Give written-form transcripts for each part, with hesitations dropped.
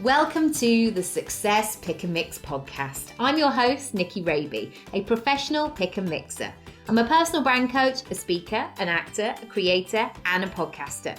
Welcome to the Success Pick and Mix podcast. I'm your host, Nicky Raby, a professional pick and mixer. I'm a personal brand coach, a speaker, an actor, a creator, and a podcaster.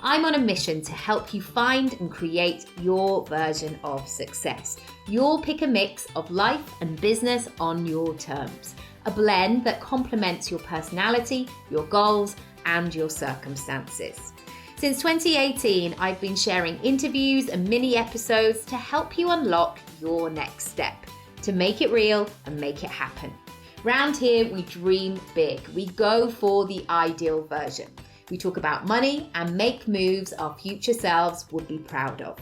I'm on a mission to help you find and create your version of success. Your pick and mix of life and business on your terms. A blend that complements your personality, your goals, and your circumstances. Since 2018, I've been sharing interviews and mini episodes to help you unlock your next step, to make it real and make it happen. Round here, we dream big. We go for the ideal version. We talk about money and make moves our future selves would be proud of.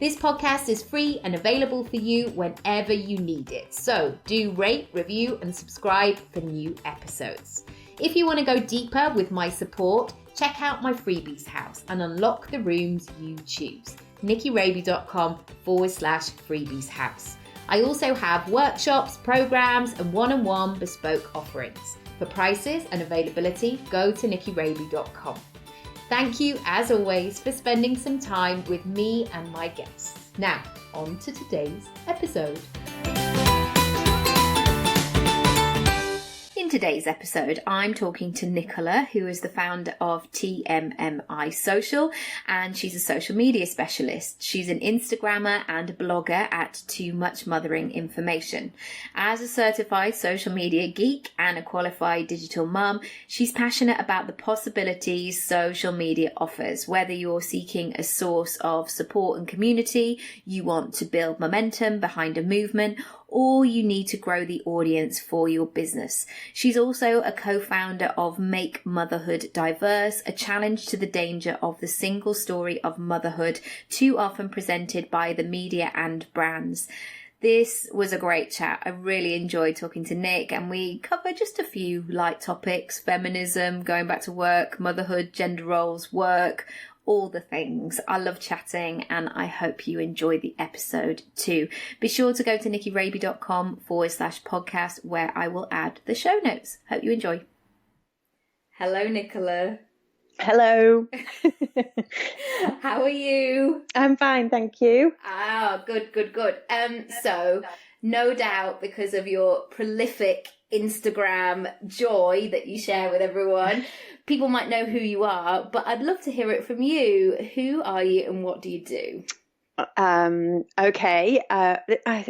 This podcast is free and available for you whenever you need it. So do rate, review, and subscribe for new episodes. If you want to go deeper with my support, check out my freebies house and unlock the rooms you choose. nickyraby.com/freebies house. I also have workshops, programs, and one-on-one bespoke offerings. For prices and availability, go to nickyraby.com. Thank you, as always, for spending some time with me and my guests. Now, on to today's episode. In today's episode, I'm talking to Nicola, who is the founder of TMMI Social, and she's a social media specialist. She's an Instagrammer and a blogger at Too Much Mothering Information. As a certified social media geek and a qualified digital mum, she's passionate about the possibilities social media offers. Whether you're seeking a source of support and community, you want to build momentum behind a movement, or you need to grow the audience for your business. She's also a co-founder of Make Motherhood Diverse, a challenge to the danger of the single story of motherhood, too often presented by the media and brands. This was a great chat. I really enjoyed talking to Nick, and we covered just a few light topics: feminism, going back to work, motherhood, gender roles, work, all the things. I love chatting, and I hope you enjoy the episode too. Be sure to go to nickyraby.com/podcast, where I will add the show notes. Hope you enjoy. Hello, Nicola. Hello. How are you? I'm fine, thank you. Good. So no doubt because of your prolific Instagram joy that you share with everyone, people might know who you are, but I'd love to hear it from you. Who are you and what do you do? Okay. I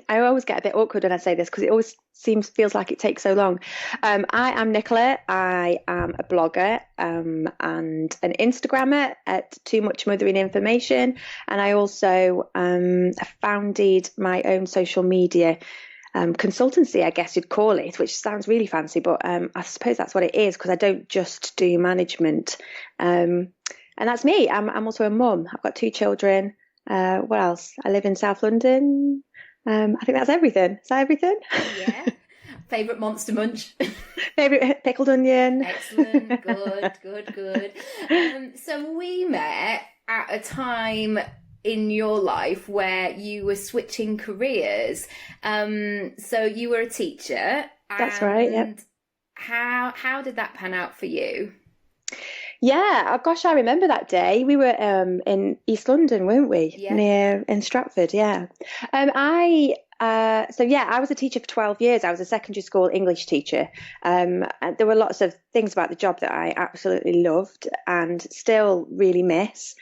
always get a bit awkward when I say this because it always feels like it takes so long. I am Nicola. I am a blogger and an Instagrammer at Too Much Mothering Information, and I also founded my own social media consultancy, I guess you'd call it, which sounds really fancy, but I suppose that's what it is because I don't just do management. And that's me. I'm also a mum. I've got 2 children. What else? I live in South London. I think that's everything. Is that everything? Yeah. Favourite Monster Munch? Favourite pickled onion? Excellent. Good. So we met at a time in your life where you were switching careers. So you were a teacher. That's right, yeah. How did that pan out for you? Yeah, oh gosh, I remember that day. We were in East London, weren't we? Yeah. In Stratford, yeah. I was a teacher for 12 years. I was a secondary school English teacher. And there were lots of things about the job that I absolutely loved and still really miss.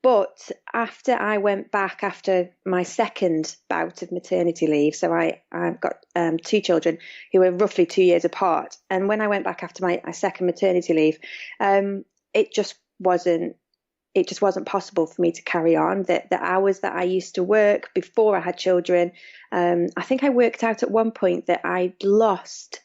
But after I went back after my second bout of maternity leave, so I've got 2 children who were roughly 2 years apart. And when I went back after my second maternity leave, it just wasn't possible for me to carry on. The hours that I used to work before I had children, I think I worked out at one point that I'd lost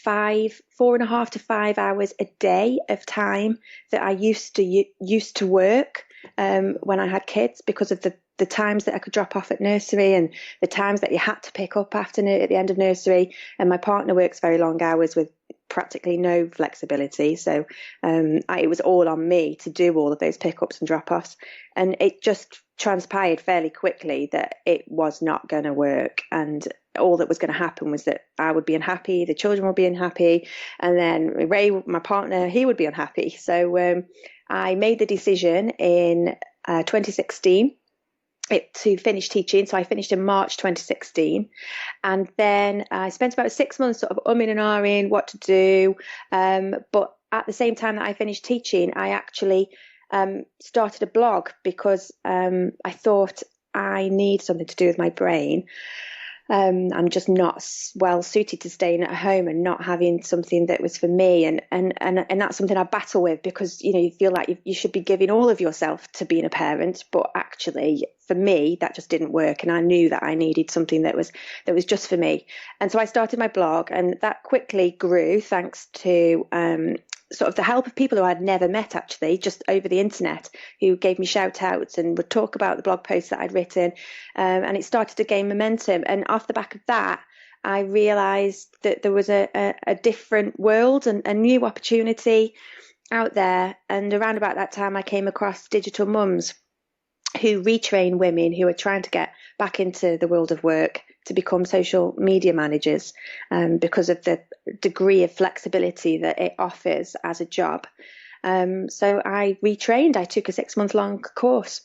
4.5 to 5 hours a day of time that I used to work when I had kids, because of the times that I could drop off at nursery and the times that you had to pick up at the end of nursery. And my partner works very long hours with practically no flexibility. So it was all on me to do all of those pickups and drop-offs. And it just transpired fairly quickly that it was not going to work. And all that was going to happen was that I would be unhappy, the children would be unhappy, and then Ray, my partner, he would be unhappy. So I made the decision in 2016 to finish teaching. So I finished in March 2016. And then I spent about 6 months sort of umming and ahhing what to do. But at the same time that I finished teaching, I actually started a blog because I thought I need something to do with my brain. I'm just not well suited to staying at home and not having something that was for me. And that's something I battle with, because, you feel like you should be giving all of yourself to being a parent. But actually, for me, that just didn't work. And I knew that I needed something that was just for me. And so I started my blog, and that quickly grew thanks to sort of the help of people who I'd never met, actually, just over the internet, who gave me shout outs and would talk about the blog posts that I'd written. And it started to gain momentum. And off the back of that, I realised that there was a different world and a new opportunity out there. And around about that time, I came across Digital Mums, who retrain women who are trying to get back into the world of work to become social media managers, because of the degree of flexibility that it offers as a job. So I retrained. I took a 6-month long course.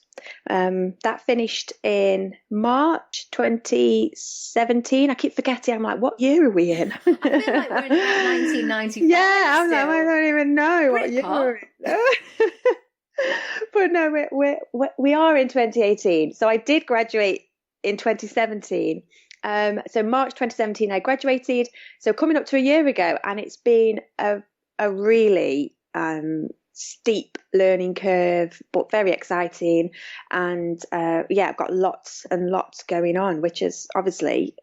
That finished in March 2017. I keep forgetting. I'm like, what year are we in? I feel like we're in about 1995. Yeah, I'm like, I don't even know what year we're in. But no, we are in 2018. So I did graduate in 2017. So March 2017, I graduated. So coming up to a year ago, and it's been a really steep learning curve, but very exciting. And I've got lots and lots going on, which is obviously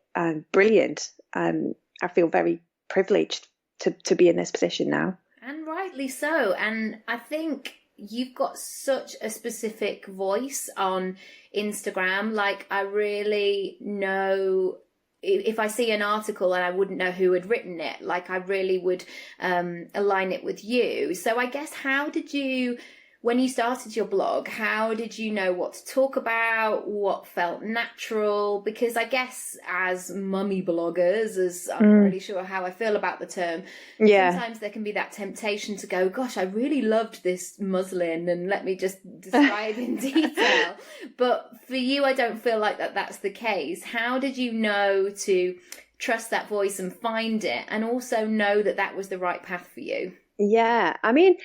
brilliant. I feel very privileged to be in this position now. And rightly so. And I think you've got such a specific voice on Instagram. Like, I really know if I see an article and I wouldn't know who had written it, like I really would align it with you. So I guess, how did you, when you started your blog, how did you know what to talk about, what felt natural? Because I guess as mummy bloggers, as I'm not really sure how I feel about the term, sometimes there can be that temptation to go, gosh, I really loved this muslin and let me just describe in detail. But for you, I don't feel like that's the case. How did you know to trust that voice and find it, and also know that was the right path for you? Yeah, I mean,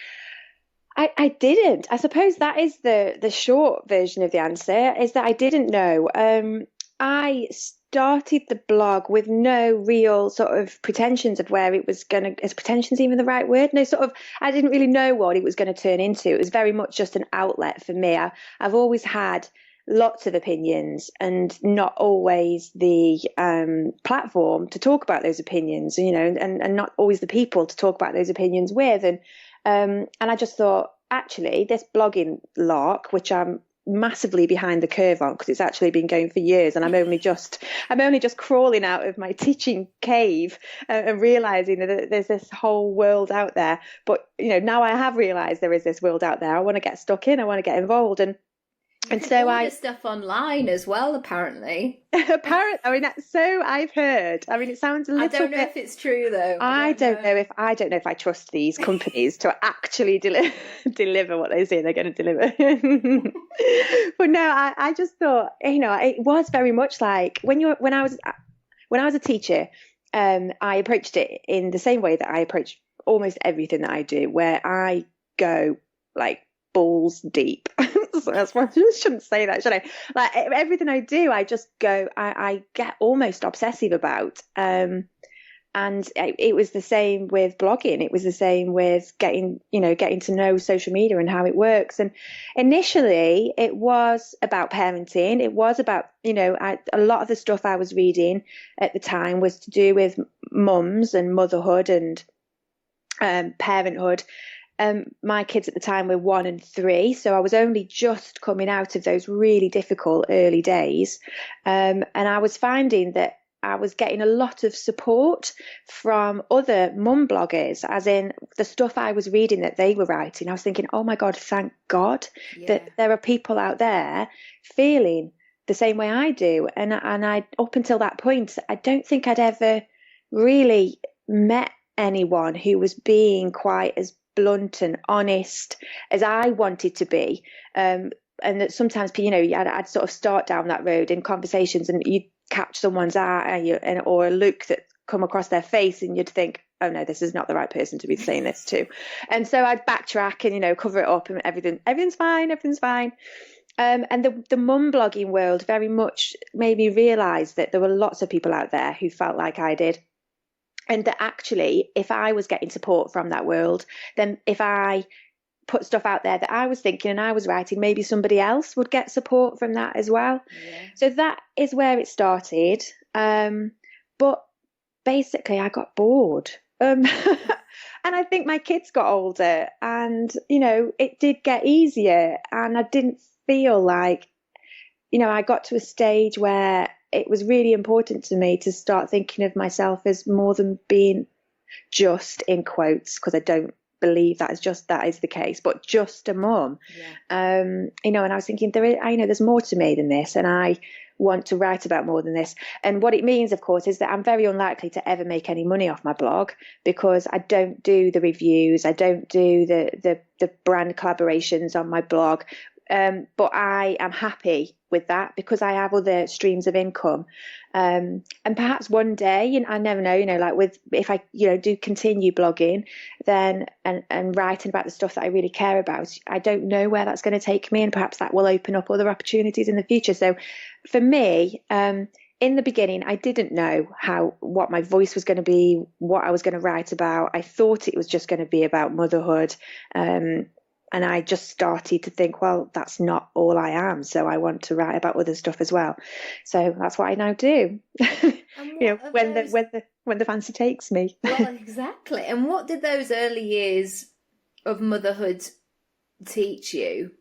I didn't. I suppose that is the short version of the answer, is that I didn't know. I started the blog with no real sort of pretensions of where it was going to, is pretensions even the right word? No, sort of, I didn't really know what it was going to turn into. It was very much just an outlet for me. I've always had lots of opinions and not always the platform to talk about those opinions, and not always the people to talk about those opinions with. And I just thought, actually, this blogging lark, which I'm massively behind the curve on, because it's actually been going for years, and I'm only just crawling out of my teaching cave and realizing that there's this whole world out there. But now I have realized there is this world out there. I want to get stuck in. I want to get involved, and so order stuff online as well, apparently. Apparently, I mean, that's so I've heard. I mean, it sounds a little bit. I don't know if it's true though. I don't know if I trust these companies to actually deliver what they say they're going to deliver. But no, I just thought, it was very much like when I was a teacher, I approached it in the same way that I approach almost everything that I do, where I go like balls deep. So that's why I shouldn't say that, should I? Like, everything I do, I just go, I get almost obsessive about. And it was the same with blogging. It was the same with getting to know social media and how it works. And initially it was about parenting. It was about, a lot of the stuff I was reading at the time was to do with mums and motherhood and parenthood. My kids at the time were 1 and 3, so I was only just coming out of those really difficult early days. And I was finding that I was getting a lot of support from other mum bloggers, as in the stuff I was reading that they were writing. I was thinking, oh my God, thank God that there are people out there feeling the same way I do. And I, up until that point, I don't think I'd ever really met anyone who was being quite as blunt and honest as I wanted to be. and that sometimes, I'd sort of start down that road in conversations, and you'd catch someone's eye or a look that come across their face, and you'd think, oh no, this is not the right person to be saying this to. And so I'd backtrack and, cover it up, and everything's fine. And the mum blogging world very much made me realise that there were lots of people out there who felt like I did. And that actually, if I was getting support from that world, then if I put stuff out there that I was thinking and I was writing, maybe somebody else would get support from that as well. Yeah. So that is where it started. But basically, I got bored. And I think my kids got older, and, it did get easier. And I didn't feel like, I got to a stage where it was really important to me to start thinking of myself as more than being just, in quotes, because I don't believe that is the case, but just a mum. Yeah. And I was thinking, there's more to me than this, and I want to write about more than this. And what it means, of course, is that I'm very unlikely to ever make any money off my blog, because I don't do the reviews, I don't do the brand collaborations on my blog. But I am happy with that because I have other streams of income. And perhaps one day, I never know, if I, do continue blogging then and writing about the stuff that I really care about, I don't know where that's going to take me, and perhaps that will open up other opportunities in the future. So for me, in the beginning, I didn't know what my voice was going to be, what I was going to write about. I thought it was just going to be about motherhood. And I just started to think, well, that's not all I am. So I want to write about other stuff as well. So that's what I now do. When the fancy takes me. Well, exactly. And what did those early years of motherhood teach you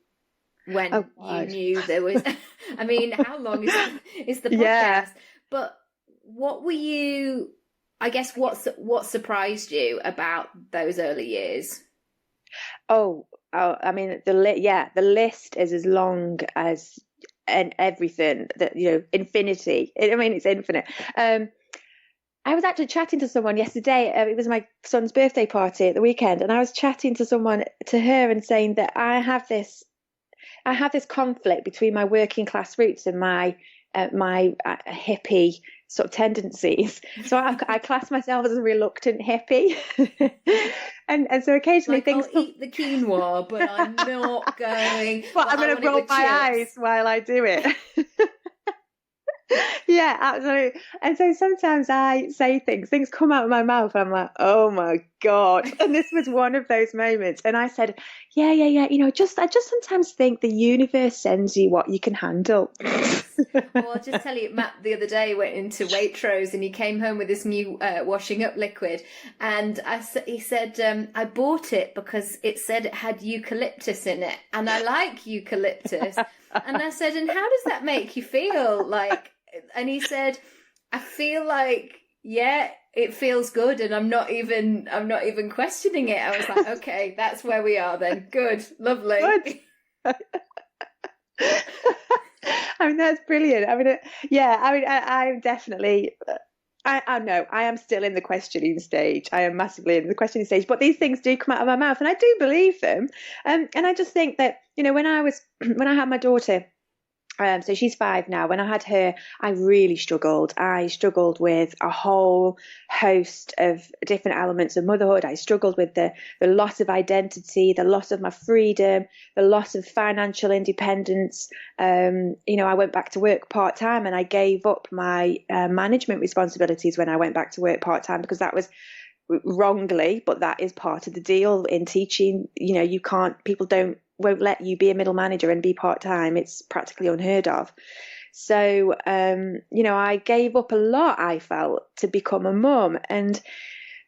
when you knew there was? I mean, how long is the podcast? Yeah. But what were you? I guess what surprised you about those early years? Oh, I mean, the list is as long as and everything that, infinity. I mean, it's infinite. I was actually chatting to someone yesterday. It was my son's birthday party at the weekend, and I was chatting to her and saying that I have this conflict between my working class roots and my hippie sort of tendencies. So I class myself as a reluctant hippie. and so occasionally things I'll eat the quinoa, but I'm not going. Well, I'm going to roll my eyes while I do it. Yeah, absolutely. And so sometimes I say things come out of my mouth, and I'm like, oh my God. And this was one of those moments. And I said, yeah. I just sometimes think the universe sends you what you can handle. Well, I'll just tell you, Matt the other day went into Waitrose, and he came home with this new washing up liquid, and he said, I bought it because it said it had eucalyptus in it, and I like eucalyptus. And I said, and how does that make you feel? And he said, I feel like, yeah, it feels good, and I'm not even questioning it. I was like, okay, that's where we are then. Good, lovely. Good. I mean, that's brilliant. I mean, I'm definitely, I know I am still in the questioning stage. I am massively in the questioning stage, but these things do come out of my mouth, and I do believe them. And I just think that, when I had my daughter, so she's 5 now. When I had her, I really struggled. I struggled with a whole host of different elements of motherhood. I struggled with the loss of identity, the loss of my freedom, the loss of financial independence. I went back to work part-time, and I gave up my management responsibilities when I went back to work part-time, because that was wrongly, but that is part of the deal in teaching. People won't let you be a middle manager and be part-time. It's practically unheard of. So, I gave up a lot, I felt, to become a mum. And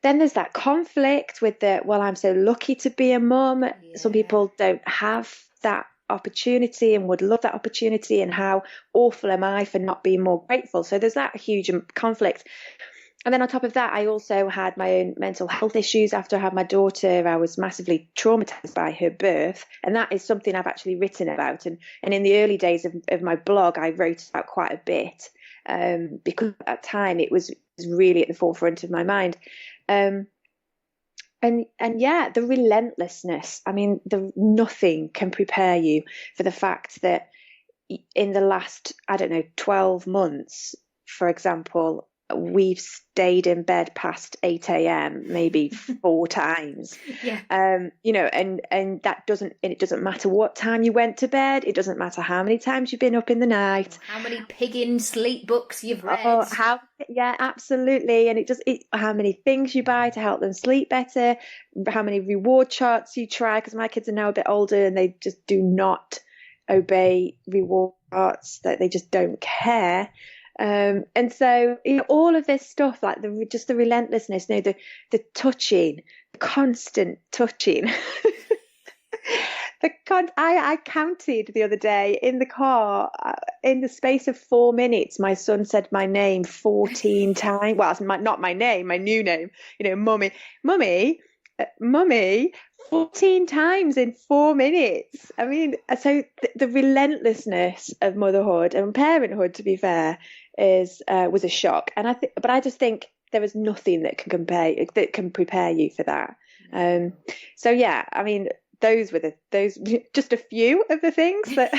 then there's that conflict with I'm so lucky to be a mum. Yeah. Some people don't have that opportunity and would love that opportunity, and how awful am I for not being more grateful? So there's that huge conflict. And then on top of that, I also had my own mental health issues after I had my daughter. I was massively traumatized by her birth. And that is something I've actually written about. And in the early days of my blog, I wrote about quite a bit, because at that time it was really at the forefront of my mind. And And yeah, the relentlessness. I mean, nothing can prepare you for the fact that in the last, I don't know, 12 months, for example, we've stayed in bed past 8 a.m. maybe 4 times. Yeah. And it doesn't matter what time you went to bed. It doesn't matter how many times you've been up in the night. How many piggin sleep books you've read. Oh, yeah, absolutely. And how many things you buy to help them sleep better, how many reward charts you try, because my kids are now a bit older and they just do not obey reward charts, that they just don't care. And so, all of this stuff, like the relentlessness, the touching, the constant touching. I counted the other day in the car, in the space of 4 minutes, my son said my name 14 times. Well, not my name, my new name, mummy, mummy, 14 times in 4 minutes. I mean, so the relentlessness of motherhood and parenthood, to be fair, was a shock. And I just think there is nothing that can prepare you for that. So yeah, I mean, those were just a few of the things that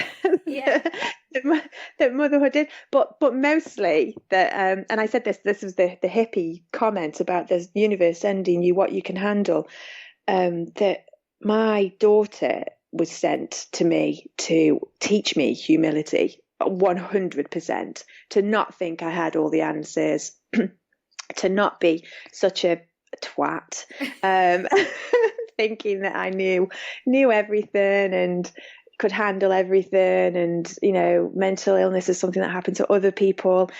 that motherhood did, but mostly that. And I said this was the hippie comment about the universe sending you what you can handle. That my daughter was sent to me to teach me humility, 100%, to not think I had all the answers, to not be such a twat, thinking that I knew everything and could handle everything, and mental illness is something that happened to other people.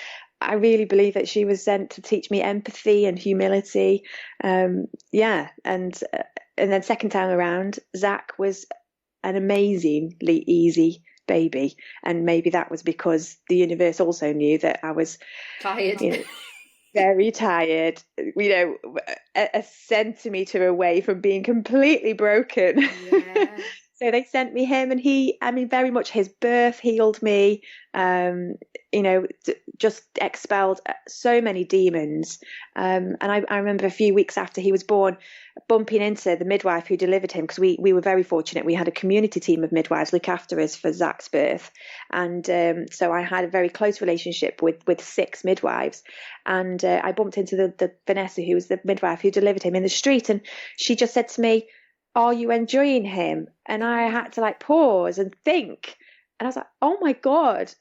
I really believe that she was sent to teach me empathy and humility. And then second time around, Zach was an amazingly easy baby, and maybe that was because the universe also knew that I was tired. Very tired, a centimetre away from being completely broken. Yeah. So they sent me him, and very much his birth healed me, just expelled so many demons. And I remember a few weeks after he was born, bumping into the midwife who delivered him, because we were very fortunate. We had a community team of midwives look after us for Zach's birth. And so I had a very close relationship with 6 midwives. And I bumped into the Vanessa, who was the midwife who delivered him, in the street. And she just said to me, "Are you enjoying him?" And I had to pause and think. And I was like, oh my God,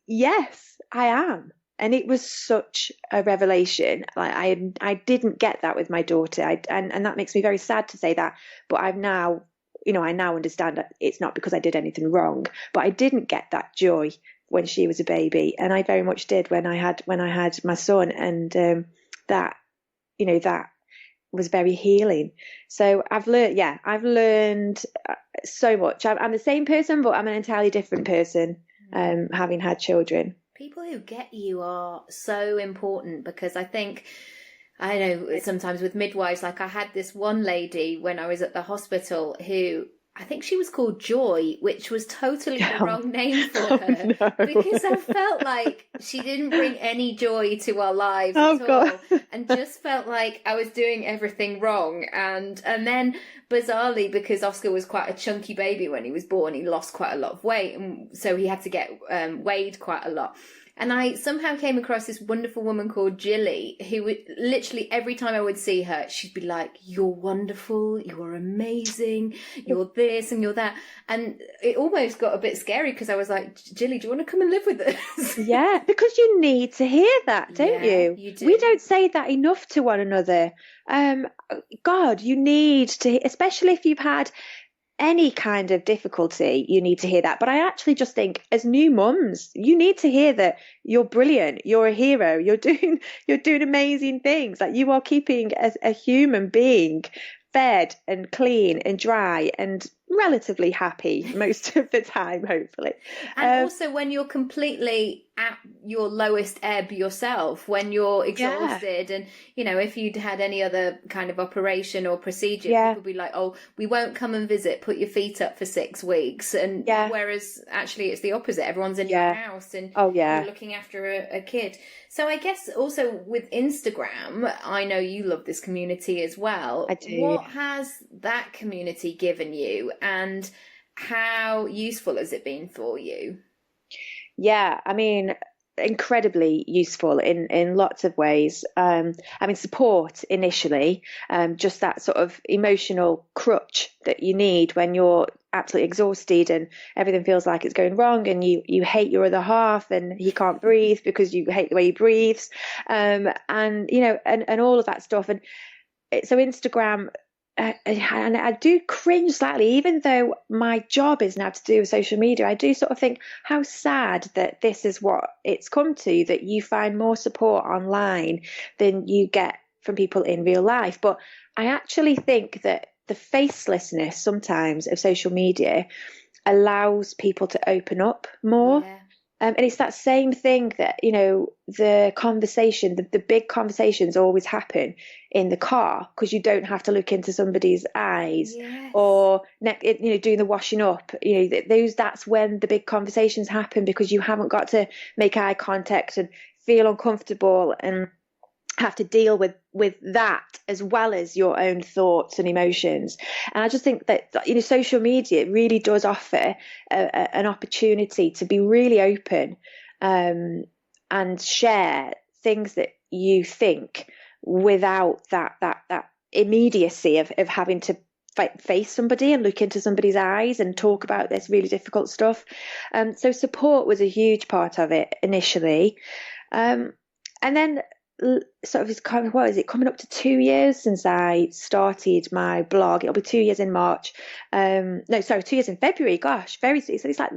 yes, I am. And it was such a revelation. I didn't get that with my daughter. And that makes me very sad to say that. But I now understand that it's not because I did anything wrong, but I didn't get that joy when she was a baby. And I very much did when I had my son. And that was very healing. So I've learned so much. I'm the same person, but I'm an entirely different person, having had children. People who get you are so important, because I know sometimes with midwives, I had this one lady when I was at the hospital who, I think she was called Joy, which was totally the wrong name for her. No. Because I felt like she didn't bring any joy to our lives at all, and just felt like I was doing everything wrong. And then bizarrely, because Oscar was quite a chunky baby when he was born, he lost quite a lot of weight, and so he had to get weighed quite a lot. And I somehow came across this wonderful woman called Jilly, who would literally, every time I would see her, she'd be like, "You're wonderful, you're amazing, you're this and you're that." And it almost got a bit scary, because I was like, "Jilly, do you want to come and live with us?" Yeah, because you need to hear that, don't you? You do. We don't say that enough to one another. God, you need to, especially if you've had any kind of difficulty, you need to hear that. But I actually just think, as new mums, you need to hear that you're brilliant, you're a hero, you're doing amazing things. You are keeping a human being fed and clean and dry and relatively happy most of the time, hopefully. And also when you're completely at your lowest ebb yourself, when you're exhausted, and if you'd had any other kind of operation or procedure, people would be like, oh, we won't come and visit, put your feet up for 6 weeks. And whereas actually it's the opposite, everyone's in your house and you're looking after a kid. So I guess also with Instagram, I know you love this community as well. I do. What has that community given you, and how useful has it been for you? Yeah, I mean, incredibly useful in lots of ways. Support initially, just that sort of emotional crutch that you need when you're absolutely exhausted and everything feels like it's going wrong, and you hate your other half and he can't breathe because you hate the way he breathes, and all of that stuff. And so Instagram. And I do cringe slightly, even though my job is now to do with social media. I do sort of think how sad that this is what it's come to, that you find more support online than you get from people in real life. But I actually think that the facelessness sometimes of social media allows people to open up more. Yeah. And it's that same thing that, the conversation, the big conversations always happen in the car, because you don't have to look into somebody's eyes. Yes. Or, doing the washing up, that's when the big conversations happen, because you haven't got to make eye contact and feel uncomfortable and have to deal with that as well as your own thoughts and emotions. And I just think that social media really does offer an opportunity to be really open and share things that you think without that immediacy of having to face somebody and look into somebody's eyes and talk about this really difficult stuff. So support was a huge part of it initially, and then sort of is kind of, what is it, coming up to 2 years since I started my blog. It'll be 2 years in March. 2 years in February. Gosh, very soon. So it's like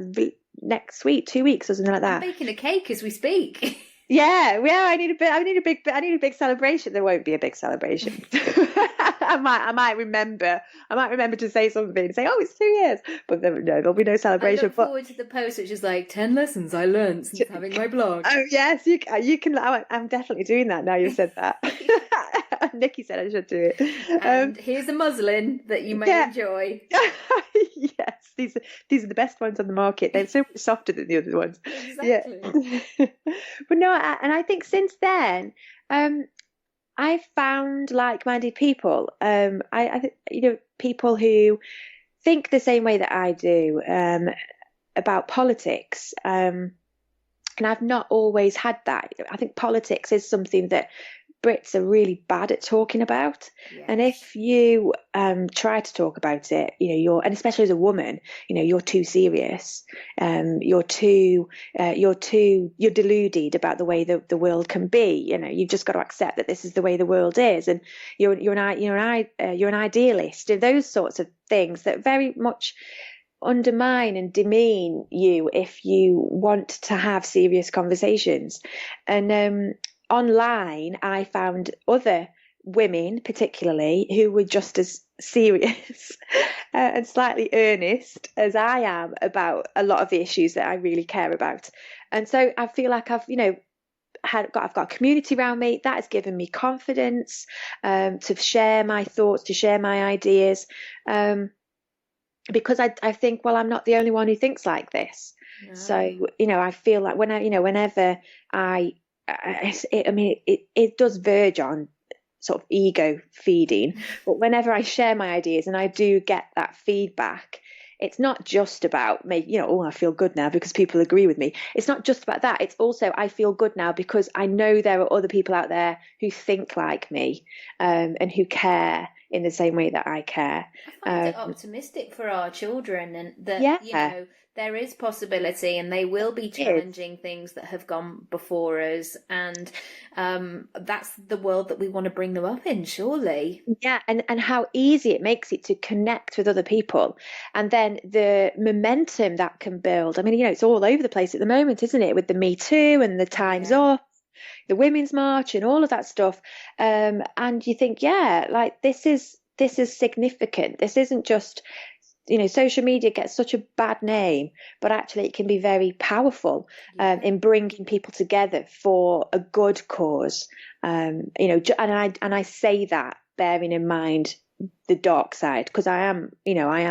next week, 2 weeks or something like that. I'm baking a cake as we speak. Yeah. I need a big celebration. There won't be a big celebration. I might remember to say something and say, oh, it's 2 years, but there'll be no celebration. I look forward to the post, which is like 10 lessons I learned since having my blog. Oh yes, you can. I'm definitely doing that now you've said that. Nicky said I should do it. And here's a muslin that you may enjoy. Yes, these are the best ones on the market. They're so much softer than the other ones. Exactly. Yeah. But no, and I think since then, I've found like-minded people. I think people who think the same way that I do about politics. And I've not always had that. I think politics is something that Brits are really bad at talking about. Yes. And if you try to talk about it, and especially as a woman, you're too serious. You're deluded about the way the world can be. You've just got to accept that this is the way the world is, and you're an idealist. And those sorts of things that very much undermine and demean you if you want to have serious conversations. And online, I found other women, particularly, who were just as serious and slightly earnest as I am about a lot of the issues that I really care about. And so I feel like I've got a community around me that has given me confidence to share my thoughts, to share my ideas, because I think, well, I'm not the only one who thinks like this. No. So I feel like whenever it does verge on sort of ego feeding, but whenever I share my ideas and I do get that feedback, it's not just about me, I feel good now because people agree with me. It's not just about that. It's also, I feel good now because I know there are other people out there who think like me, and who care in the same way that I care. I find it optimistic for our children, and that, there is possibility, and they will be challenging things that have gone before us, and that's the world that we want to bring them up in, surely. Yeah, and how easy it makes it to connect with other people, and then the momentum that can build. I mean, it's all over the place at the moment, isn't it? With the Me Too and the Time's Up, the Women's March, and all of that stuff. And you think, like this is significant. This isn't just social media gets such a bad name, but actually it can be very powerful in bringing people together for a good cause. And I say that bearing in mind the dark side, because I am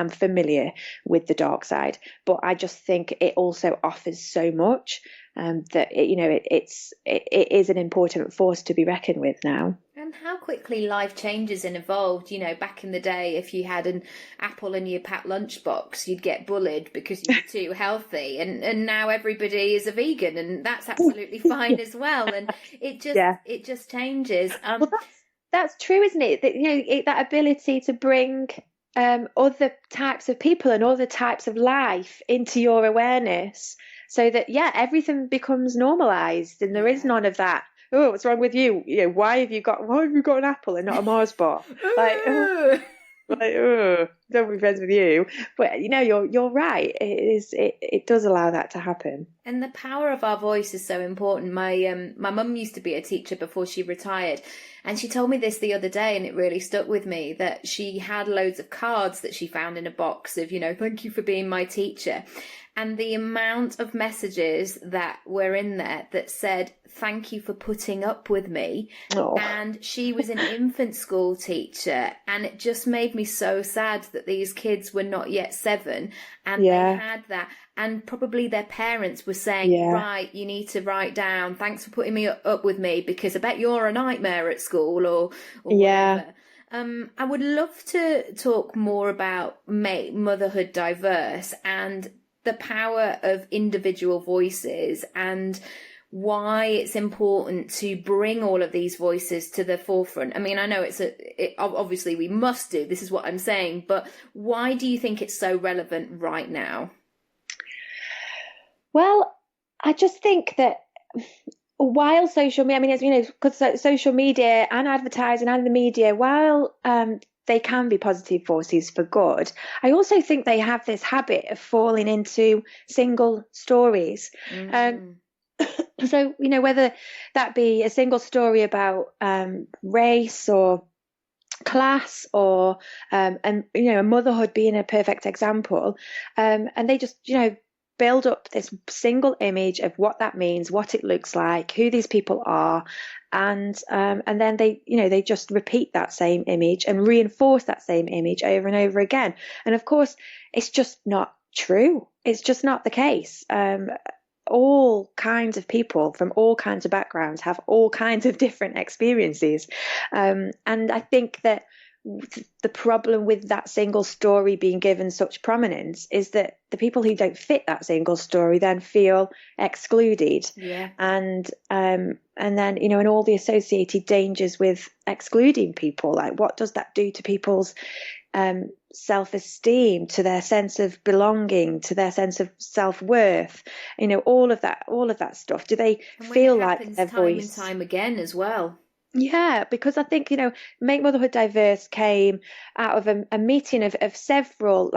familiar with the dark side, but I just think it also offers so much that it is an important force to be reckoned with now. And how quickly life changes and evolved. Back in the day, if you had an apple in your packed lunchbox, you'd get bullied because you were too healthy. And now everybody is a vegan, and that's absolutely fine as well. And it just changes. Well, that's true, isn't it? That that ability to bring other types of people and other types of life into your awareness, so that everything becomes normalized, and there is none of that. Oh, what's wrong with you? Why have you got an apple and not a Mars bar? Don't be friends with you. But you're right. It does allow that to happen. And the power of our voice is so important. My mum used to be a teacher before she retired, and she told me this the other day, and it really stuck with me, that she had loads of cards that she found in a box of, thank you for being my teacher. And the amount of messages that were in there that said, thank you for putting up with me. Oh. And she was an infant school teacher. And it just made me so sad that these kids were not yet 7. And they had that. And probably their parents were saying, right, you need to write down, thanks for putting me up with me, because I bet you're a nightmare at school or whatever. I would love to talk more about Motherhood Diverse and the power of individual voices and why it's important to bring all of these voices to the forefront. I mean, I know obviously we must do, this is what I'm saying, but why do you think it's so relevant right now? Well, I just think that while social media, because social media and advertising and the media, while they can be positive forces for good, I also think they have this habit of falling into single stories. So, whether that be a single story about race or class or, motherhood being a perfect example, and they just, build up this single image of what that means, what it looks like, who these people are, and then they just repeat that same image and reinforce that same image over and over again. And of course, it's just not true. It's just not the case. All kinds of people from all kinds of backgrounds have all kinds of different experiences, and I think that the problem with that single story being given such prominence is that the people who don't fit that single story then feel excluded. And then and all the associated dangers with excluding people, like what does that do to people's self-esteem, to their sense of belonging, to their sense of self-worth, all of that stuff. Do they feel like their voice? Time and time again as well. Yeah, because I think, Make Motherhood Diverse came out of a meeting of several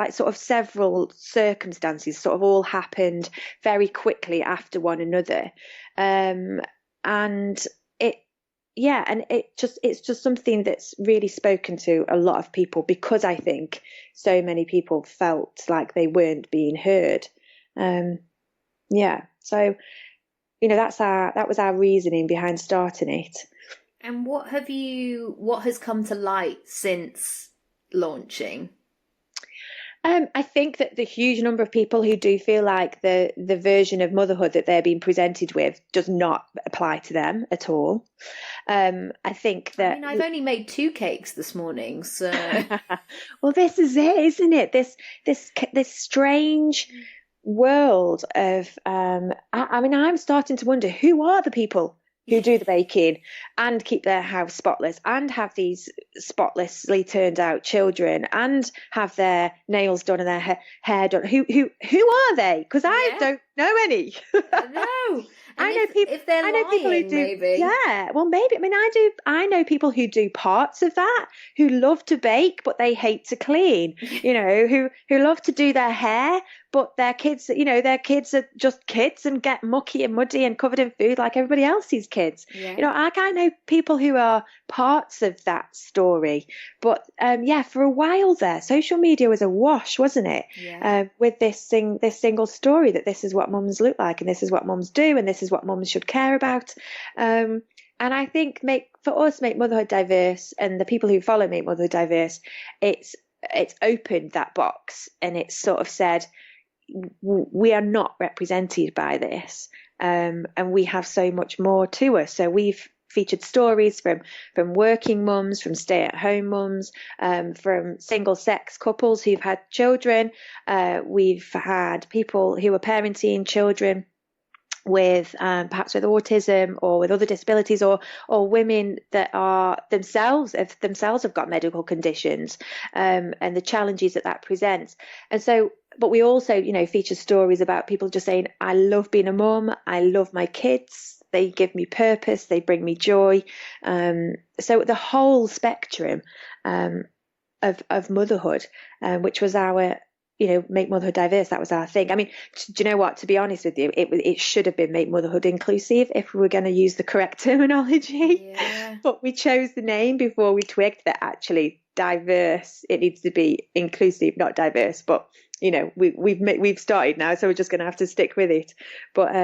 circumstances, sort of all happened very quickly after one another. And it's just something that's really spoken to a lot of people, because I think so many people felt like they weren't being heard. So, that was our reasoning behind starting it. And what has come to light since launching? I think that the huge number of people who do feel like the version of motherhood that they're being presented with does not apply to them at all. I think that I've only made 2 cakes this morning, so well, this is it, isn't it? This strange world of I'm starting to wonder, who are the people who do the baking and keep their house spotless and have these spotlessly turned out children and have their nails done and their hair done? Who are they? Because I don't know any. No. I know people. if they're I know people who lying, do. maybe. Yeah, well, maybe. I mean, I do. I know people who do parts of that, who love to bake, but they hate to clean. You know, who love to do their hair, but their kids, their kids are just kids and get mucky and muddy and covered in food like everybody else's kids. Yeah. You know, I know people who are parts of that story. But yeah, for a while there, social media was awash, wasn't it? Yeah. With this single story that this is what mums look like, and this is what mums do, and this is what mums should care about. And I think make Motherhood Diverse, and the people who follow Make Motherhood Diverse, it's opened that box, and it's sort of said, we are not represented by this, and we have so much more to us. So we've featured stories from working mums, from stay-at-home mums, from single-sex couples who've had children. We've had people who are parenting children with perhaps with autism or with other disabilities, or women that are themselves have got medical conditions, and the challenges that presents. And so, but we also, feature stories about people just saying, I love being a mum, I love my kids, they give me purpose, they bring me joy. So the whole spectrum of motherhood, which was our, Make Motherhood Diverse, that was our thing. I mean, do you know what? To be honest with you, it should have been Make Motherhood Inclusive if we were going to use the correct terminology. Yeah. But we chose the name before we twigged that actually diverse, it needs to be inclusive, not diverse. But we've started now, so we're just going to have to stick with it. But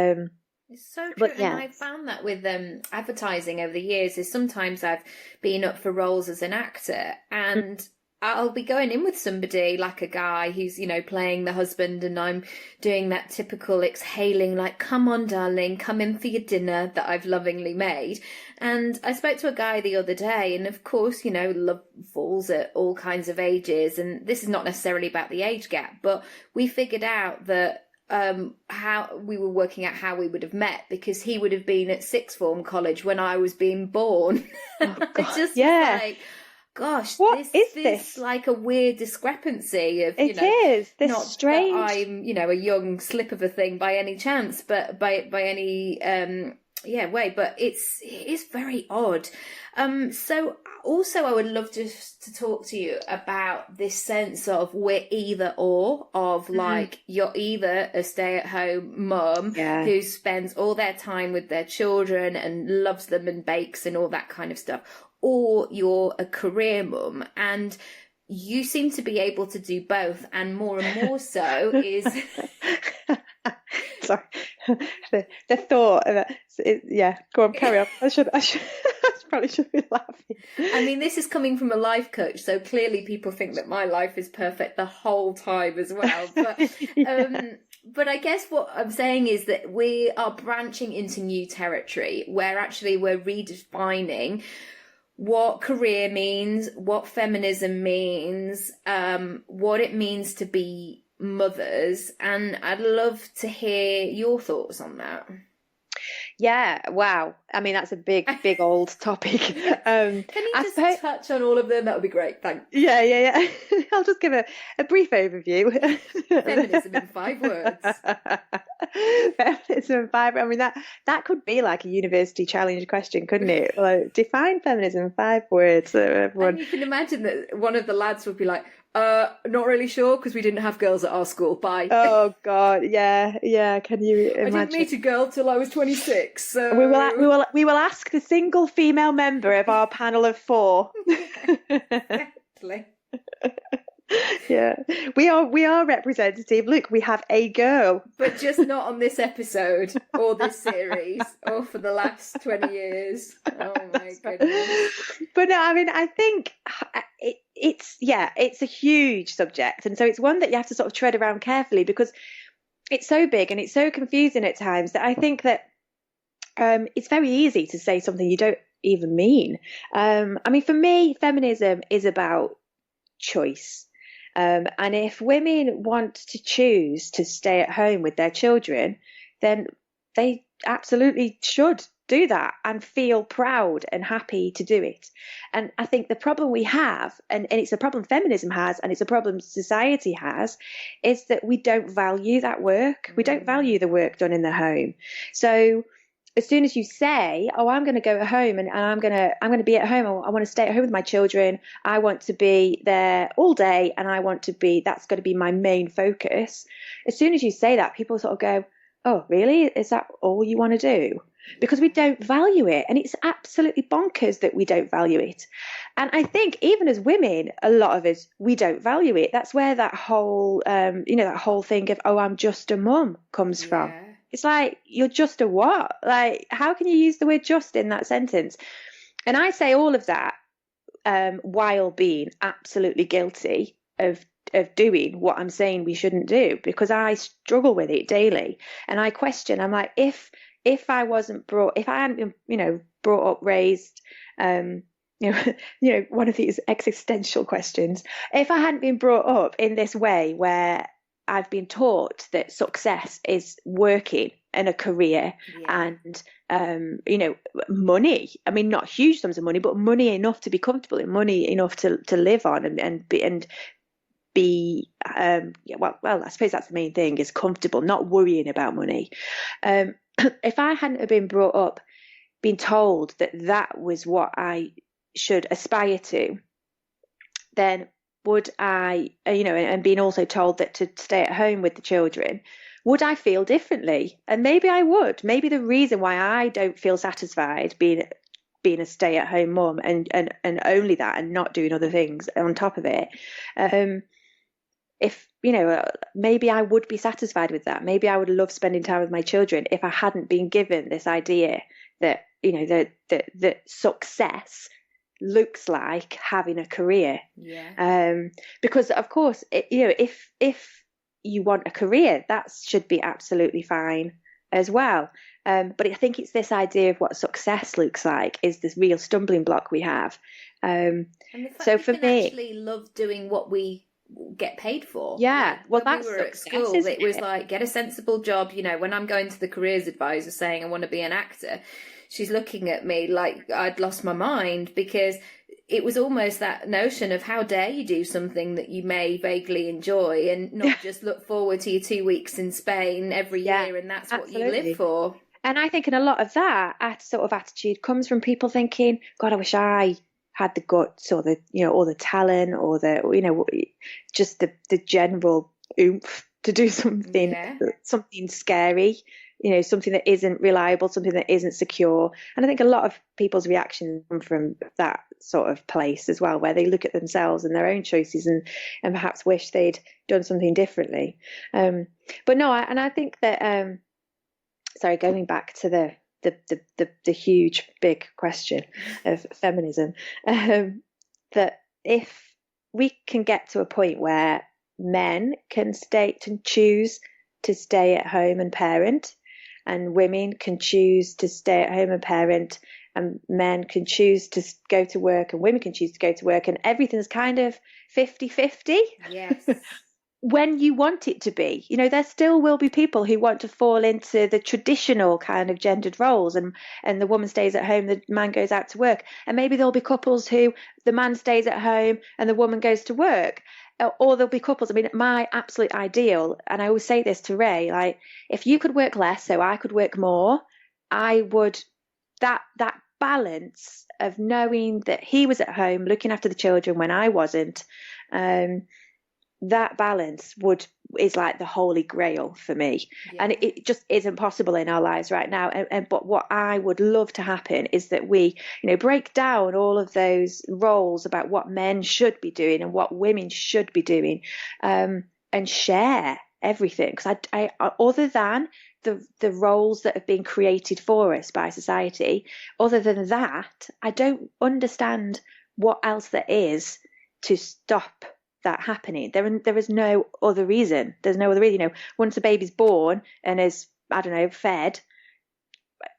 it's so true. But, yeah. And I've found that with advertising over the years, is sometimes I've been up for roles as an actor, and I'll be going in with somebody like a guy who's, playing the husband, and I'm doing that typical exhaling, like, come on, darling, come in for your dinner that I've lovingly made. And I spoke to a guy the other day, and of course, love falls at all kinds of ages. And this is not necessarily about the age gap, but we figured out that how we were working out how we would have met, because he would have been at sixth form college when I was being born. Oh, God. I just yeah. was like, gosh, what this is this? Like a weird discrepancy of, it is this not strange. That I'm, a young slip of a thing by any chance, but by any way. But it is very odd. So also I would love to talk to you about this sense of we're either or, of like, you're either a stay-at-home mum who spends all their time with their children and loves them and bakes and all that kind of stuff, or you're a career mum, and you seem to be able to do both, and more so is... Sorry, the thought of it, yeah, go on, carry on. I probably should be laughing. I mean, this is coming from a life coach, so clearly people think that my life is perfect the whole time as well. But but I guess what I'm saying is that we are branching into new territory, where actually we're redefining what career means, what feminism means, what it means to be mothers, and I'd love to hear your thoughts on that. Yeah, wow. I mean, that's a big old topic. Can you just touch on all of them? That would be great. Thanks. Yeah. I'll just give a brief overview. Feminism in 5 words. Feminism in 5. I mean, that could be like a university challenge question, couldn't it? Like, define feminism in 5 words. And you can imagine that one of the lads would be like, not really sure, because we didn't have girls at our school. Bye. Oh God, yeah. Can you imagine? I didn't meet a girl till I was 26. So we will ask the single female member of our panel of 4. Exactly. Yeah, we are representative. Look, we have a girl, but just not on this episode or this series or for the last 20 years. Oh my goodness. But no, I mean, I think it's a huge subject, and so it's one that you have to sort of tread around carefully, because it's so big and it's so confusing at times that I think that it's very easy to say something you don't even mean. I mean, for me, feminism is about choice. And if women want to choose to stay at home with their children, then they absolutely should do that and feel proud and happy to do it. And I think the problem we have, and it's a problem feminism has, and it's a problem society has, is that we don't value that work. We don't value the work done in the home. So as soon as you say, oh, I'm going to go home and I'm going to be at home. I want to stay at home with my children. I want to be there all day and that's going to be my main focus. As soon as you say that, people sort of go, oh, really? Is that all you want to do? Because we don't value it. And it's absolutely bonkers that we don't value it. And I think even as women, a lot of us, we don't value it. That's where that whole, that whole thing of, oh, I'm just a mum comes from. It's like, you're just a what? Like, how can you use the word just in that sentence? And I say all of that while being absolutely guilty of doing what I'm saying we shouldn't do, because I struggle with it daily. And I question, I'm like, if I hadn't been, brought up, raised, one of these existential questions, if I hadn't been brought up in this way where I've been taught that success is working and a career and, money. I mean, not huge sums of money, but money enough to be comfortable and money enough to live on and be, well, I suppose that's the main thing, is comfortable, not worrying about money. If I hadn't have been brought up, being told that was what I should aspire to, then would I, and being also told that to stay at home with the children, would I feel differently? And maybe I would. Maybe the reason why I don't feel satisfied being a stay-at-home mum and only that, and not doing other things on top of it, if maybe I would be satisfied with that. Maybe I would love spending time with my children if I hadn't been given this idea that that success looks like having a career. Because of course, if you want a career, that should be absolutely fine as well. But I think it's this idea of what success looks like is this real stumbling block we have. And the fact so for me, actually love doing what we get paid for. Yeah, well, that's we were at school. It was like, get a sensible job. When I'm going to the careers advisor saying I want to be an actor, she's looking at me like I'd lost my mind, because it was almost that notion of, how dare you do something that you may vaguely enjoy and not just look forward to your 2 weeks in Spain every year, and that's absolutely what you live for. And I think in a lot of that sort of attitude comes from people thinking, God, I wish I had the guts or the or the talent or the just the general oomph to do something scary, something that isn't reliable, something that isn't secure. And I think a lot of people's reactions come from that sort of place as well, where they look at themselves and their own choices and perhaps wish they'd done something differently. But no, I think that sorry, going back to the huge big question of feminism, that if we can get to a point where men can choose to stay at home and parent, and women can choose to stay at home and parent, and men can choose to go to work and women can choose to go to work, and everything's kind of 50-50. Yes. When you want it to be, there still will be people who want to fall into the traditional kind of gendered roles, and the woman stays at home, the man goes out to work. And maybe there'll be couples who the man stays at home and the woman goes to work. Or there'll be couples, I mean, my absolute ideal, and I always say this to Ray, like, if you could work less so I could work more, I would, that balance of knowing that he was at home looking after the children when I wasn't, that balance is like the holy grail for me. And it just isn't possible in our lives right now. But what I would love to happen is that we, break down all of those roles about what men should be doing and what women should be doing, and share everything. Because I other than the roles that have been created for us by society, other than that, I don't understand what else there is to stop that happening. There is no other reason. There's no other reason. Once a baby's born and is, I don't know, fed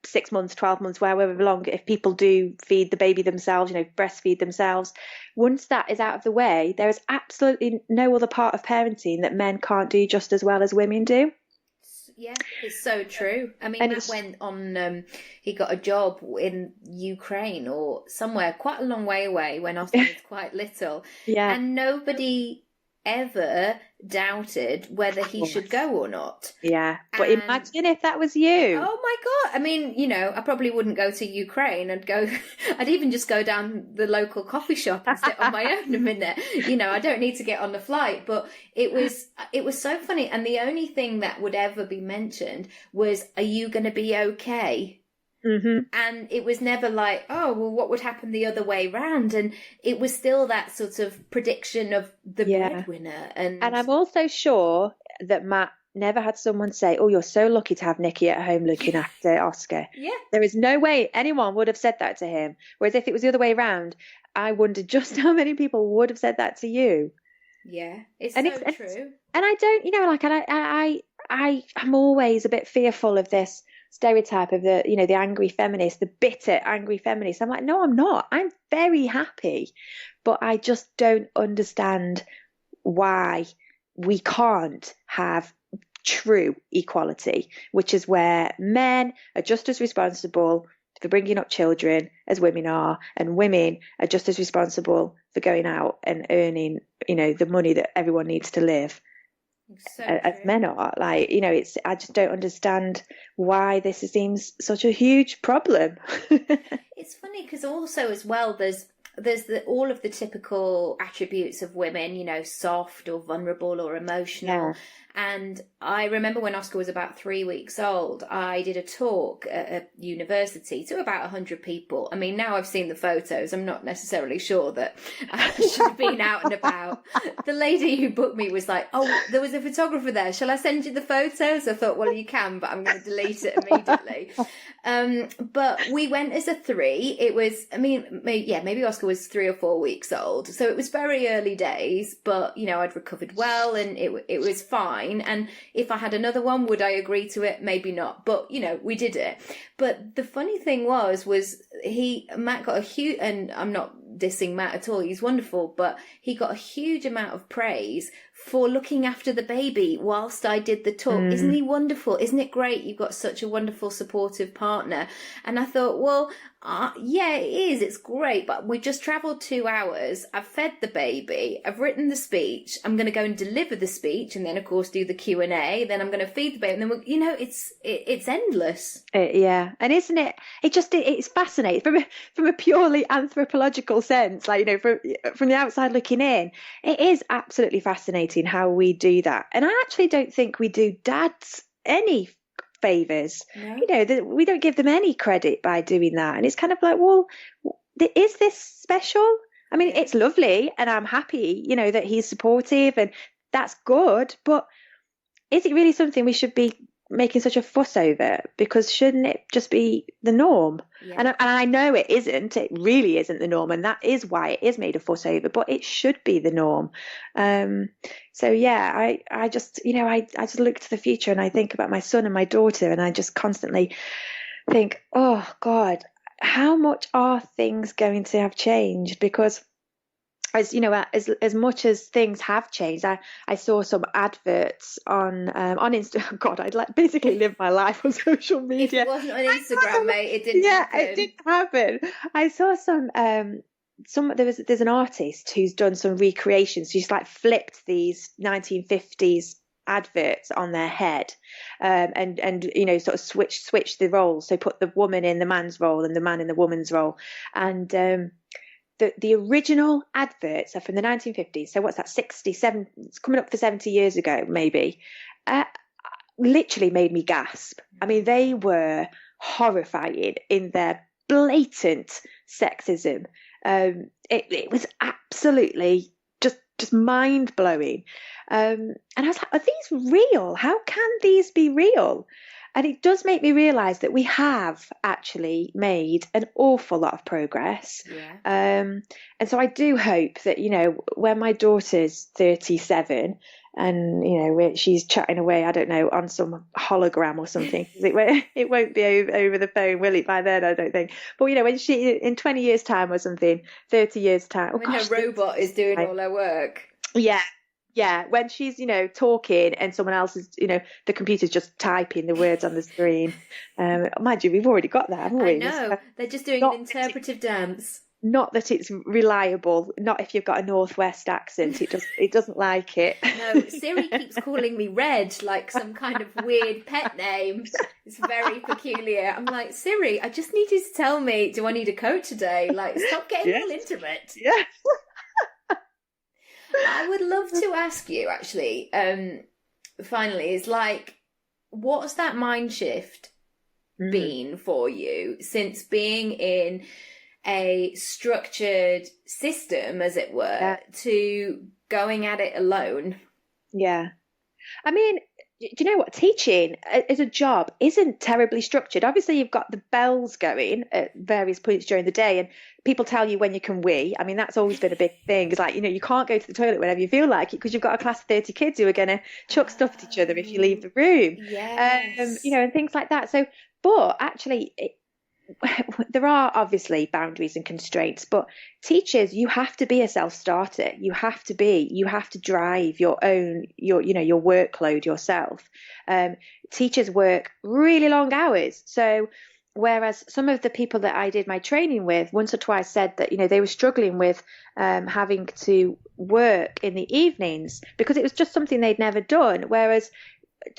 6 months, 12 months, however long, if people do feed the baby themselves, breastfeed themselves, once that is out of the way, there is absolutely no other part of parenting that men can't do just as well as women do. Yeah, it's so true. I mean, Matt went on, he got a job in Ukraine or somewhere quite a long way away when Austin was quite little. Yeah. And nobody ever doubted whether he should go or not. Yeah. But imagine if that was you. Oh my God. I mean, you know, I probably wouldn't go to Ukraine. I'd even just go down the local coffee shop and sit on my own a minute. You know, I don't need to get on the flight. But it was so funny. And the only thing that would ever be mentioned was, are you going to be okay? Mm-hmm. And it was never like, oh, well, what would happen the other way round? And it was still that sort of prediction of the breadwinner. And I'm also sure that Matt never had someone say, oh, you're so lucky to have Nicky at home looking after Oscar. Yeah. There is no way anyone would have said that to him. Whereas if it was the other way around, I wonder just how many people would have said that to you. Yeah, it's true. And I don't, you know, like, I'm always a bit fearful of this stereotype of the, you know, the angry feminist, the bitter angry feminist. I'm like, no, I'm not. I'm very happy, but I just don't understand why we can't have true equality, which is where men are just as responsible for bringing up children as women are, and women are just as responsible for going out and earning, you know, the money that everyone needs to live. As men are. Like, you know, I just don't understand why this seems such a huge problem. It's funny because also as well there's all of the typical attributes of women, you know, soft or vulnerable or emotional. Yeah. And I remember when Oscar was about 3 weeks old, I did a talk at a university to about 100 people. I mean, now I've seen the photos, I'm not necessarily sure that I should have been out and about. The lady who booked me was like, oh, there was a photographer there. Shall I send you the photos? I thought, well, you can, but I'm going to delete it immediately. But we went as a 3. It was, I mean, maybe Oscar was 3 or 4 weeks old. So it was very early days, but, you know, I'd recovered well and it was fine. And if I had another one, would I agree to it? Maybe not. But, you know, we did it. But the funny thing was Matt got a huge, and I'm not dissing Matt at all, he's wonderful, but he got a huge amount of praise for looking after the baby whilst I did the talk. Isn't he wonderful? Isn't it great? You've got such a wonderful, supportive partner. And I thought, well, yeah, it is. It's great. But we just travelled 2 hours. I've fed the baby. I've written the speech. I'm going to go and deliver the speech, and then, of course, do the Q&A. Then I'm going to feed the baby. And then, you know, it's endless. Yeah. And isn't it? It's fascinating from a purely anthropological sense. Like, you know, from the outside looking in, it is absolutely fascinating how we do that. And I actually don't think we do dads any favors. No. You know, we don't give them any credit by doing that. And it's kind of like, well, is this special? I mean, it's lovely and I'm happy, you know, that he's supportive and that's good, but is it really something we should be making such a fuss over? Because shouldn't it just be the norm? Yeah. And I know it isn't. It really isn't the norm, and that is why it is made a fuss over. But it should be the norm. So yeah, I just, you know, I just look to the future and I think about my son and my daughter, and I just constantly think, oh God, how much are things going to have changed? Because, as you know, as much as things have changed, I saw some adverts on Instagram. God, I'd basically live my life on social media. If it wasn't on Instagram, mate, it didn't happen. It didn't happen. I saw there's an artist who's done some recreations. She's like flipped these 1950s adverts on their head, and you know, sort of switch the roles. So put the woman in the man's role and the man in the woman's role, and the original adverts are from the 1950s. So what's that, 67, it's coming up for 70 years ago, maybe, literally made me gasp. I mean, they were horrifying in their blatant sexism. It was absolutely just mind-blowing. And I was like, are these real? How can these be real? And it does make me realise that we have actually made an awful lot of progress. Yeah. And so I do hope that, you know, when my daughter's 37 and, you know, she's chatting away, I don't know, on some hologram or something, it won't be over the phone, will it, by then, I don't think. But, you know, when she, in 20 years' time or something, 30 years' time. When her robot is doing all her work. Yeah. Yeah, when she's, you know, talking and someone else is, you know, the computer's just typing the words on the screen. Mind you, we've already got that, haven't we? I know. They're just doing an interpretive dance. not that it's reliable, not if you've got a Northwest accent. It doesn't like it. No, Siri keeps calling me Red, like some kind of weird pet name. It's very peculiar. I'm like, Siri, I just need you to tell me, do I need a coat today? Like, stop getting all intimate. Yeah. I would love to ask you, actually, finally, is like, what's that mind shift been for you since being in a structured system, as it were, to going at it alone? Yeah. I mean, do you know what? Teaching as a job isn't terribly structured. Obviously, you've got the bells going at various points during the day, and people tell you when you can wee. I mean, that's always been a big thing. It's like, you can't go to the toilet whenever you feel like it because you've got a class of 30 kids who are going to chuck stuff at each other if you leave the room. Yes. And things like that. So, but actually, there are obviously boundaries and constraints, but teachers, you have to be a self-starter. You have to drive your own, your workload yourself. Teachers work really long hours. So whereas some of the people that I did my training with once or twice said that, they were struggling with having to work in the evenings because it was just something they'd never done. Whereas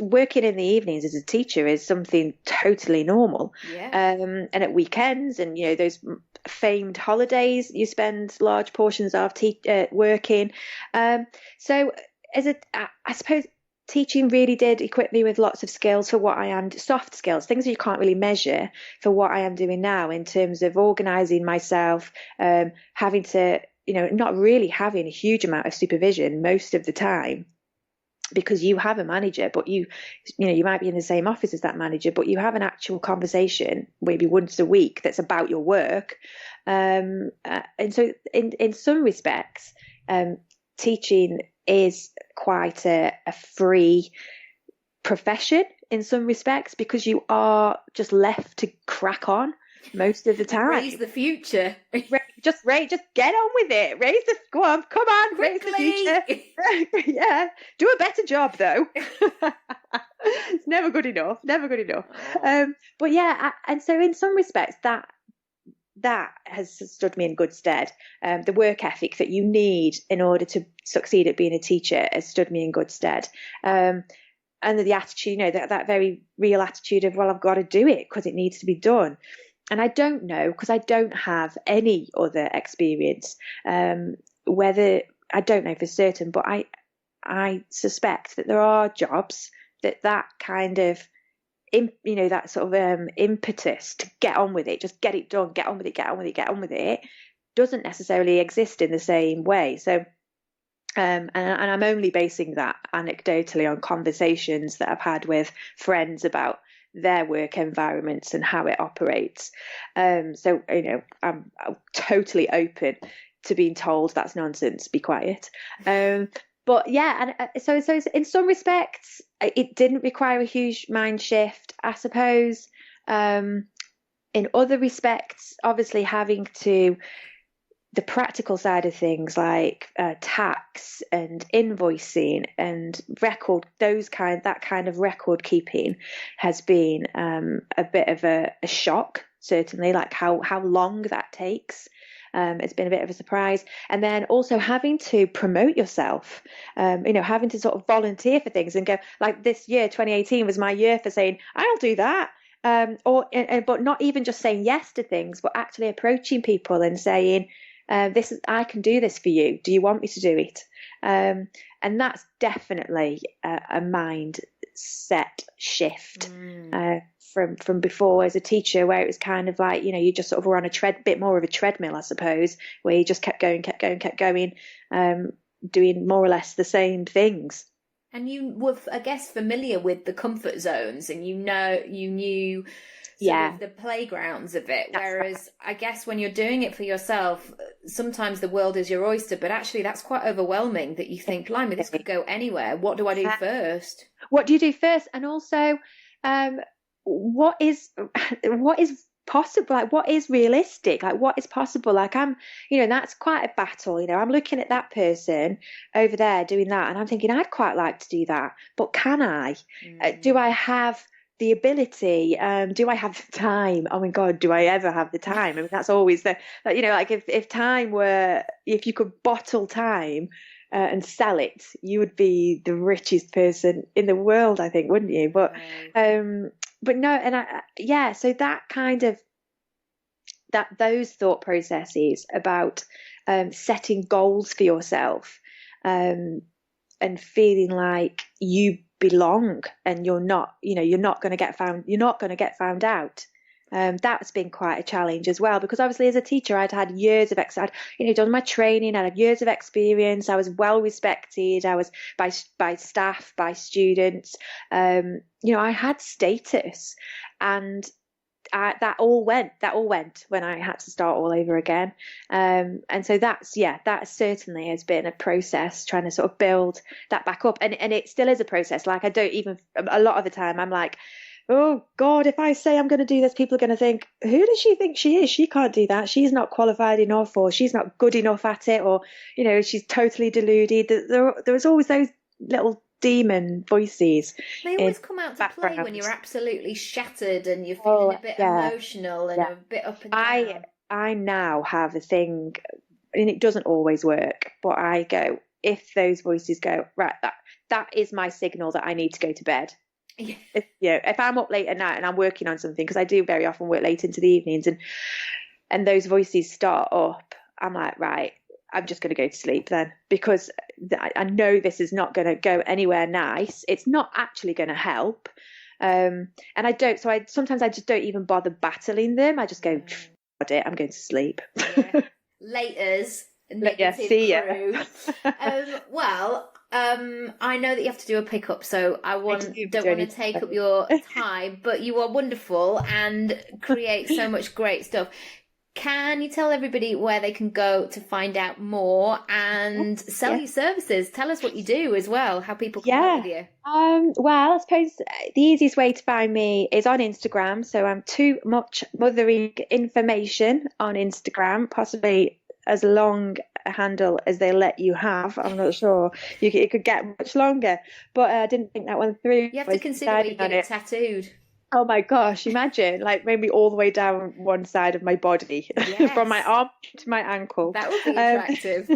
working in the evenings as a teacher is something totally normal. And at weekends and those famed holidays you spend large portions of working. So I suppose teaching really did equip me with lots of skills for what I am, soft skills, things that you can't really measure, for what I am doing now in terms of organizing myself, having to not really having a huge amount of supervision most of the time, because you have a manager, but you might be in the same office as that manager, but you have an actual conversation maybe once a week that's about your work. And so in some respects, teaching is quite a free profession in some respects, because you are just left to crack on most of the time. Raise the future. Just get on with it. Come on, quickly. Raise the future. Yeah, do a better job though. It's never good enough. But yeah, and so in some respects that has stood me in good stead. The work ethic that you need in order to succeed at being a teacher has stood me in good stead. And the attitude, that very real attitude of, well, I've got to do it because it needs to be done. And I don't know, because I don't have any other experience, whether, I don't know for certain, but I suspect that there are jobs that kind of, that sort of impetus to get on with it, just get it done, get on with it, doesn't necessarily exist in the same way. So, and I'm only basing that anecdotally on conversations that I've had with friends about their work environments and how it operates. So, I'm totally open to being told that's nonsense, be quiet. But yeah, and so in some respects, it didn't require a huge mind shift, I suppose. In other respects, obviously having to, the practical side of things like tax and invoicing and that kind of record keeping has been a bit of a shock, certainly, like how long that takes. It's been a bit of a surprise. And then also having to promote yourself, having to sort of volunteer for things and go, like this year, 2018 was my year for saying, I'll do that. But not even just saying yes to things, but actually approaching people and saying, I can do this for you. Do you want me to do it? And that's definitely a mindset shift from before as a teacher, where it was kind of like, you just sort of were on a bit more of a treadmill, I suppose, where you just kept going, doing more or less the same things. And you were, I guess, familiar with the comfort zones, and you knew sort of the playgrounds of it. Whereas I guess when you're doing it for yourself, sometimes the world is your oyster, but actually that's quite overwhelming, that you think, blimey, this could go anywhere. What do I do first? What do you do first? And also, what is possible? Like, what is realistic? Like, what is possible? Like, that's quite a battle. I'm looking at that person over there doing that, and I'm thinking, I'd quite like to do that, but can I? Do I have the ability, do I have the time? Oh my God, do I ever have the time? I mean, that's always like if you could bottle time and sell it, you would be the richest person in the world, I think, wouldn't you? But no, and so that kind of, those thought processes about setting goals for yourself, and feeling like you belong and you're not going to get found out. That's been quite a challenge as well, because obviously as a teacher I'd had years of done my training, I had years of experience, I was well respected, I was by staff, by students, I had status, and that all went when I had to start all over again. And so that certainly has been a process, trying to sort of build that back up. And it still is a process. Like, a lot of the time I'm like, oh God, if I say I'm going to do this, people are going to think, who does she think she is? She can't do that. She's not qualified enough, or she's not good enough at it, or, she's totally deluded. There's always those little demon voices. They always come out to play when you're absolutely shattered and you're feeling a bit emotional and a bit up and down. I now have a thing, and it doesn't always work, but I go, if those voices go, right, that is my signal that I need to go to bed. Yeah. If I'm up late at night and I'm working on something, because I do very often work late into the evenings, and those voices start up, I'm like, right, I'm just going to go to sleep then, because I know this is not going to go anywhere nice. It's not actually going to help. And sometimes I just don't even bother battling them. I just go, I'm going to sleep. Yeah. Laters. See ya. I know that you have to do a pickup, so don't want to take up your time, but you are wonderful and create so much great stuff. Can you tell everybody where they can go to find out more and sell your services? Tell us what you do as well, how people can work with you. Well, I suppose the easiest way to find me is on Instagram. So I'm Too Much Mothering Information on Instagram, possibly as long a handle as they let you have. I'm not sure. It could get much longer, but I didn't think that one through. You have to consider where you get it tattooed. Oh my gosh, imagine, like maybe all the way down one side of my body, from my arm to my ankle. That would be attractive.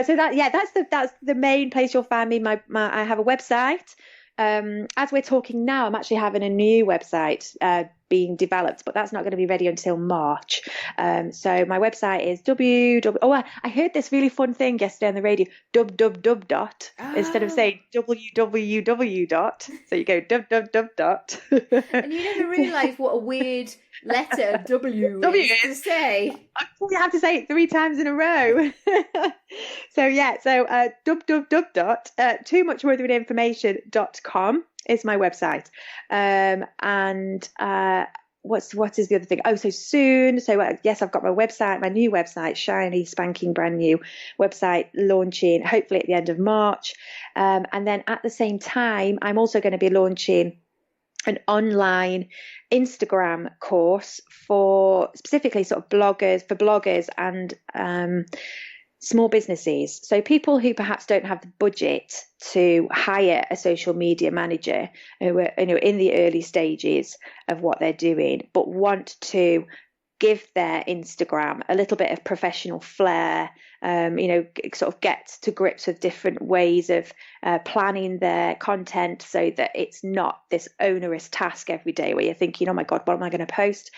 So that's the main place you'll find me. I have a website. As we're talking now, I'm actually having a new website being developed, but that's not going to be ready until March. So my website is I heard this really fun thing yesterday on the radio, instead of saying www. So you go . And you never realise what a weird letter W is to say. You have to say it 3 times in a row. So toomuchmotheringinformation.com is my website. What is the other thing? So soon. Yes, I've got my website, my new website, shiny, spanking, brand new website, launching hopefully at the end of March. And then at the same time, I'm also going to be launching an online Instagram course for specifically sort of bloggers and small businesses. So people who perhaps don't have the budget to hire a social media manager, who are in the early stages of what they're doing, but want to give their Instagram a little bit of professional flair, sort of get to grips with different ways of planning their content so that it's not this onerous task every day where you're thinking, oh my God, what am I going to post?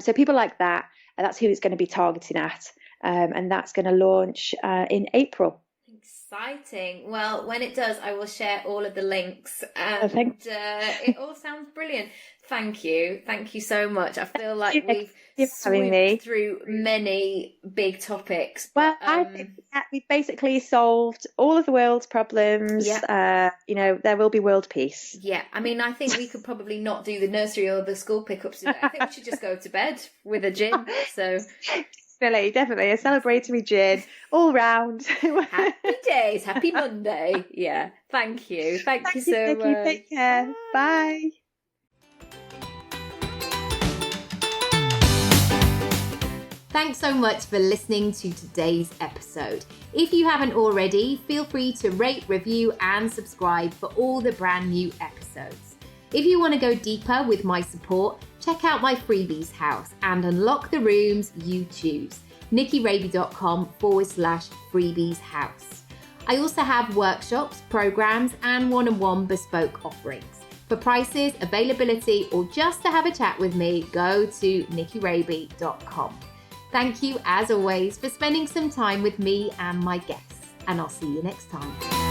So people like that, that's who it's going to be targeting at. And that's going to launch in April. Exciting. Well, when it does, I will share all of the links. And it all sounds brilliant. Thank you. Thank you so much. I feel like we've swooped through many big topics. Well, I think that we've basically solved all of the world's problems. Yeah. There will be world peace. Yeah. I mean, I think we could probably not do the nursery or the school pickups today. I think we should just go to bed with a gin. So... Definitely a celebratory gin all round. Happy days, happy Monday. Yeah, thank you so much. Take care. Bye. Thanks so much for listening to today's episode. If you haven't already, feel free to rate, review and subscribe for all the brand new episodes. If you want to go deeper with my support, check out my freebies house and unlock the rooms you choose. nickyraby.com/freebies house. I also have workshops, programs, and one-on-one bespoke offerings. For prices, availability, or just to have a chat with me, go to nickyraby.com. Thank you, as always, for spending some time with me and my guests, and I'll see you next time.